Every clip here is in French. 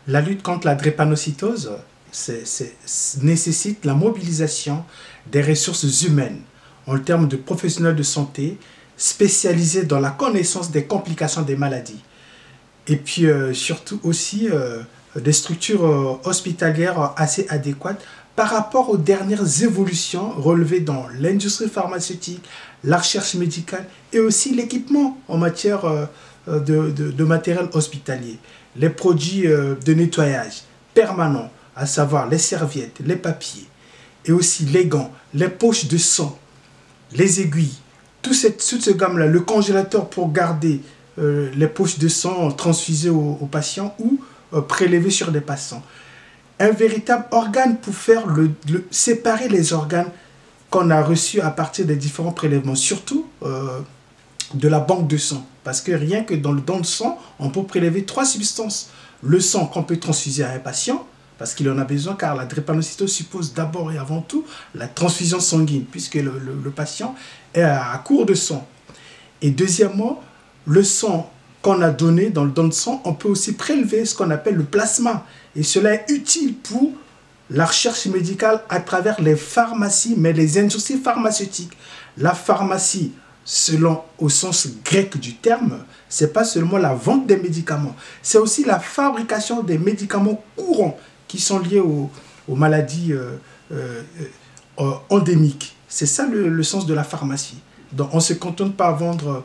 La lutte contre la drépanocytose nécessite la mobilisation des ressources humaines en termes de professionnels de santé spécialisés dans la connaissance des complications des maladies. Et puis surtout aussi des structures hospitalières assez adéquates par rapport aux dernières évolutions relevées dans l'industrie pharmaceutique, la recherche médicale et aussi l'équipement en matière de matériel hospitalier. Les produits de nettoyage permanent, à savoir les serviettes, les papiers, et aussi les gants, les poches de sang, les aiguilles, toute cette gamme-là, le congélateur pour garder les poches de sang transfusées aux patients ou prélevées sur des patients. Un véritable organe pour faire séparer les organes qu'on a reçus à partir des différents prélèvements, surtout de la banque de sang. Parce que rien que dans le don de sang, on peut prélever 3 substances. Le sang qu'on peut transfuser à un patient, parce qu'il en a besoin, car la drépanocytose suppose d'abord et avant tout la transfusion sanguine, puisque le patient est à court de sang. Et deuxièmement, le sang qu'on a donné dans le don de sang, on peut aussi prélever ce qu'on appelle le plasma. Et cela est utile pour la recherche médicale à travers les pharmacies, mais les industries pharmaceutiques. La pharmacie, au sens grec du terme, ce n'est pas seulement la vente des médicaments, c'est aussi la fabrication des médicaments courants qui sont liés aux maladies endémiques. C'est ça le sens de la pharmacie. Donc on ne se contente pas à vendre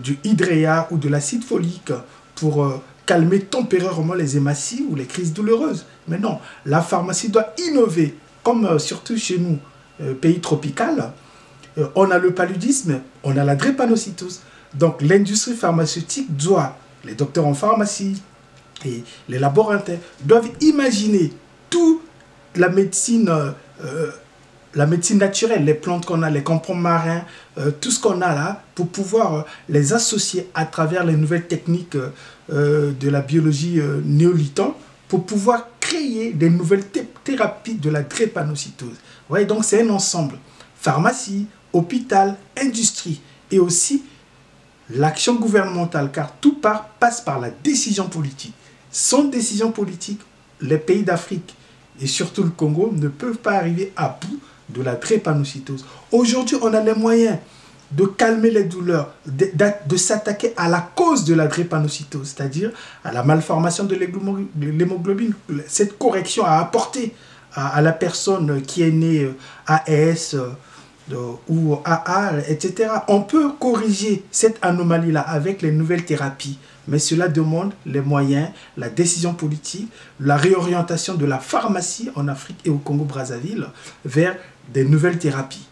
du hydréa ou de l'acide folique pour calmer temporairement les hématies ou les crises douloureuses. Mais non, la pharmacie doit innover, comme surtout chez nous, pays tropical. On a le paludisme, on a la drépanocytose. Donc l'industrie pharmaceutique les docteurs en pharmacie et les laboratoires doivent imaginer toute la médecine naturelle, les plantes qu'on a, les composés marins, tout ce qu'on a là, pour pouvoir les associer à travers les nouvelles techniques de la biologie néolithique, pour pouvoir créer des nouvelles thérapies de la drépanocytose. Vous voyez, donc c'est un ensemble. Pharmacie, hôpital, industrie et aussi l'action gouvernementale, car tout passe par la décision politique. Sans décision politique, les pays d'Afrique et surtout le Congo ne peuvent pas arriver à bout de la drépanocytose. Aujourd'hui, on a les moyens de calmer les douleurs, de s'attaquer à la cause de la drépanocytose, c'est-à-dire à la malformation de l'hémoglobine. Cette correction à apporter à la personne qui est née AS ou AA, etc. On peut corriger cette anomalie-là avec les nouvelles thérapies, mais cela demande les moyens, la décision politique, la réorientation de la pharmacie en Afrique et au Congo-Brazzaville vers des nouvelles thérapies.